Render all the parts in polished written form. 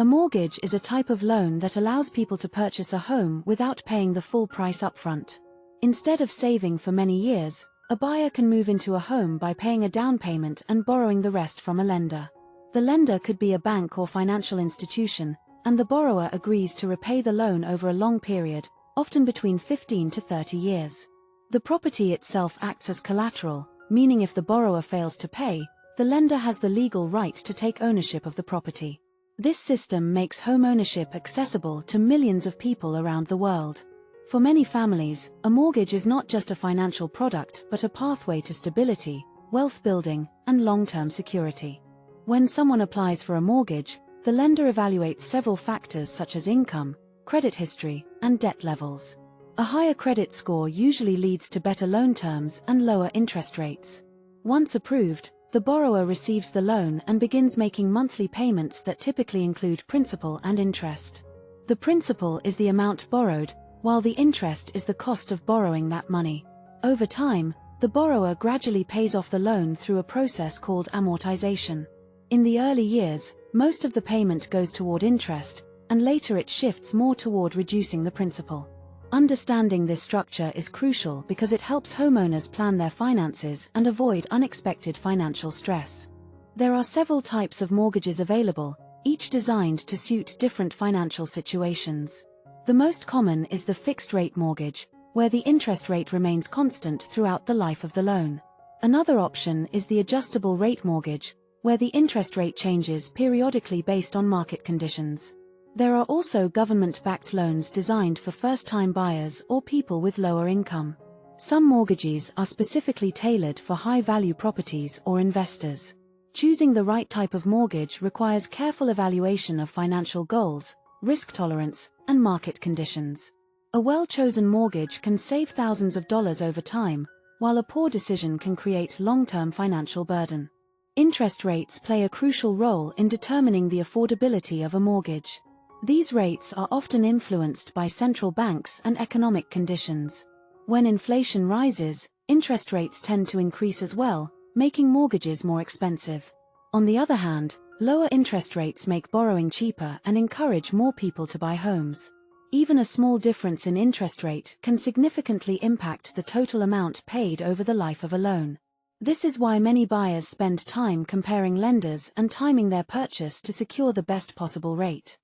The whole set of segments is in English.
A mortgage is a type of loan that allows people to purchase a home without paying the full price upfront. Instead of saving for many years, a buyer can move into a home by paying a down payment and borrowing the rest from a lender. The lender could be a bank or financial institution, and the borrower agrees to repay the loan over a long period, often between 15 to 30 years. The property itself acts as collateral, meaning if the borrower fails to pay, the lender has the legal right to take ownership of the property. This system makes home ownership accessible to millions of people around the world. For many families, a mortgage is not just a financial product but a pathway to stability, wealth building, and long-term security. When someone applies for a mortgage, the lender evaluates several factors such as income, credit history, and debt levels. A higher credit score usually leads to better loan terms and lower interest rates. Once approved, the borrower receives the loan and begins making monthly payments that typically include principal and interest. The principal is the amount borrowed, while the interest is the cost of borrowing that money. Over time, the borrower gradually pays off the loan through a process called amortization. In the early years, most of the payment goes toward interest, and later it shifts more toward reducing the principal. Understanding this structure is crucial because it helps homeowners plan their finances and avoid unexpected financial stress. There are several types of mortgages available, each designed to suit different financial situations. The most common is the fixed-rate mortgage, where the interest rate remains constant throughout the life of the loan. Another option is the adjustable-rate mortgage, where the interest rate changes periodically based on market conditions. There are also government-backed loans designed for first-time buyers or people with lower income. Some mortgages are specifically tailored for high-value properties or investors. Choosing the right type of mortgage requires careful evaluation of financial goals, risk tolerance, and market conditions. A well-chosen mortgage can save thousands of dollars over time, while a poor decision can create long-term financial burden. Interest rates play a crucial role in determining the affordability of a mortgage. These rates are often influenced by central banks and economic conditions. When inflation rises, interest rates tend to increase as well, making mortgages more expensive. On the other hand, lower interest rates make borrowing cheaper and encourage more people to buy homes. Even a small difference in interest rate can significantly impact the total amount paid over the life of a loan. This is why many buyers spend time comparing lenders and timing their purchase to secure the best possible rate.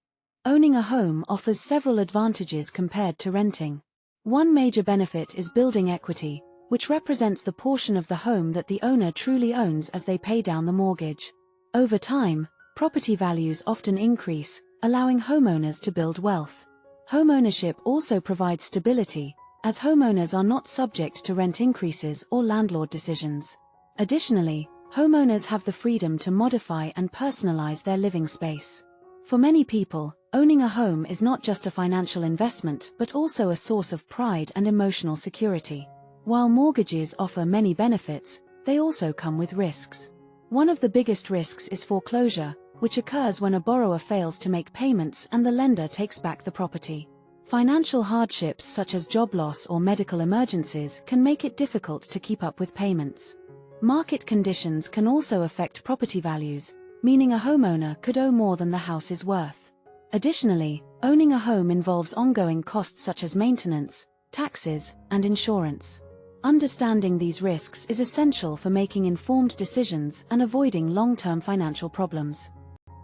Owning a home offers several advantages compared to renting. One major benefit is building equity, which represents the portion of the home that the owner truly owns as they pay down the mortgage. Over time, property values often increase, allowing homeowners to build wealth. Homeownership also provides stability, as homeowners are not subject to rent increases or landlord decisions. Additionally, homeowners have the freedom to modify and personalize their living space. For many people, owning a home is not just a financial investment but also a source of pride and emotional security. While mortgages offer many benefits, they also come with risks. One of the biggest risks is foreclosure, which occurs when a borrower fails to make payments and the lender takes back the property. Financial hardships such as job loss or medical emergencies can make it difficult to keep up with payments. Market conditions can also affect property values, meaning a homeowner could owe more than the house is worth. Additionally, owning a home involves ongoing costs such as maintenance, taxes, and insurance. Understanding these risks is essential for making informed decisions and avoiding long-term financial problems.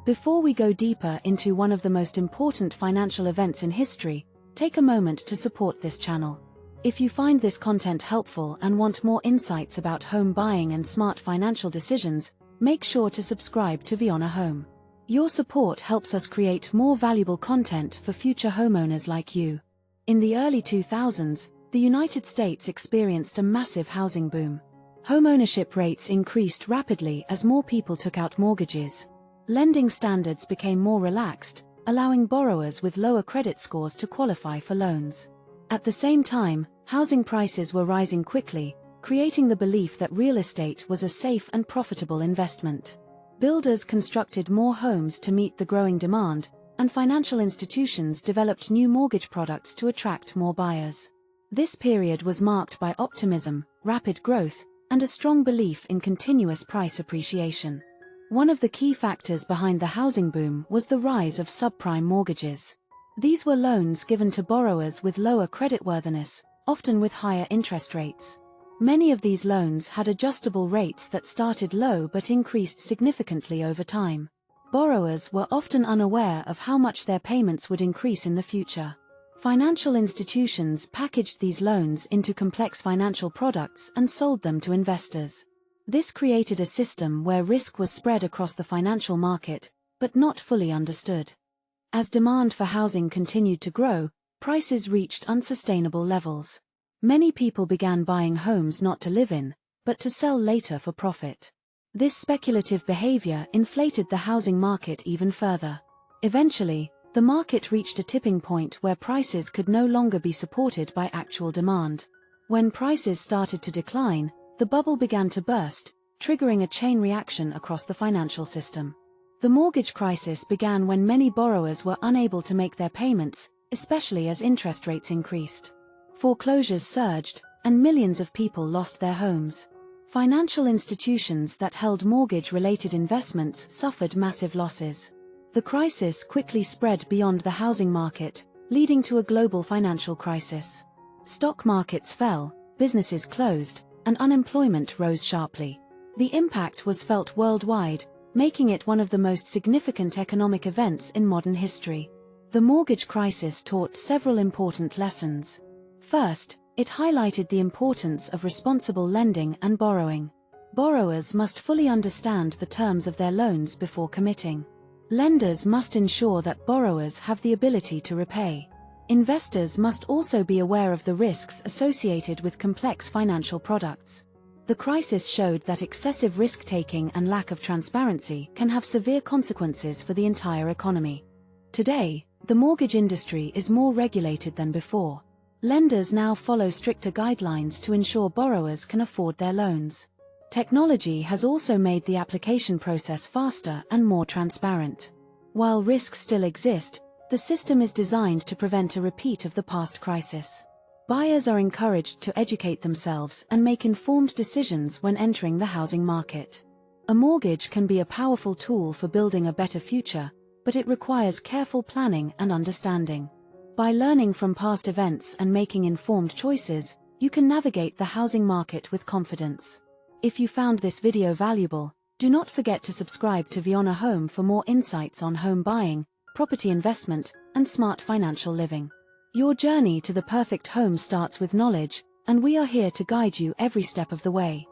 Before we go deeper into one of the most important financial events in history, take a moment to support this channel. If you find this content helpful and want more insights about home buying and smart financial decisions, make sure to subscribe to Viana Home. Your support helps us create more valuable content for future homeowners like you. In the early 2000s, the United States experienced a massive housing boom. Homeownership rates increased rapidly as more people took out mortgages. Lending standards became more relaxed, allowing borrowers with lower credit scores to qualify for loans. At the same time, housing prices were rising quickly, creating the belief that real estate was a safe and profitable investment. Builders constructed more homes to meet the growing demand, and financial institutions developed new mortgage products to attract more buyers. This period was marked by optimism, rapid growth, and a strong belief in continuous price appreciation. One of the key factors behind the housing boom was the rise of subprime mortgages. These were loans given to borrowers with lower creditworthiness, often with higher interest rates. Many of these loans had adjustable rates that started low but increased significantly over time. Borrowers were often unaware of how much their payments would increase in the future. Financial institutions packaged these loans into complex financial products and sold them to investors. This created a system where risk was spread across the financial market, but not fully understood. As demand for housing continued to grow, prices reached unsustainable levels. Many people began buying homes not to live in, but to sell later for profit. This speculative behavior inflated the housing market even further. Eventually, the market reached a tipping point where prices could no longer be supported by actual demand. When prices started to decline, the bubble began to burst, triggering a chain reaction across the financial system. The mortgage crisis began when many borrowers were unable to make their payments, especially as interest rates increased. Foreclosures surged, and millions of people lost their homes. Financial institutions that held mortgage-related investments suffered massive losses. The crisis quickly spread beyond the housing market, leading to a global financial crisis. Stock markets fell, businesses closed, and unemployment rose sharply. The impact was felt worldwide, making it one of the most significant economic events in modern history. The mortgage crisis taught several important lessons. First, it highlighted the importance of responsible lending and borrowing. Borrowers must fully understand the terms of their loans before committing. Lenders must ensure that borrowers have the ability to repay. Investors must also be aware of the risks associated with complex financial products. The crisis showed that excessive risk-taking and lack of transparency can have severe consequences for the entire economy. Today, the mortgage industry is more regulated than before. Lenders now follow stricter guidelines to ensure borrowers can afford their loans. Technology has also made the application process faster and more transparent. While risks still exist, the system is designed to prevent a repeat of the past crisis. Buyers are encouraged to educate themselves and make informed decisions when entering the housing market. A mortgage can be a powerful tool for building a better future, but it requires careful planning and understanding. By learning from past events and making informed choices, you can navigate the housing market with confidence. If you found this video valuable, do not forget to subscribe to Viana Home for more insights on home buying, property investment, and smart financial living. Your journey to the perfect home starts with knowledge, and we are here to guide you every step of the way.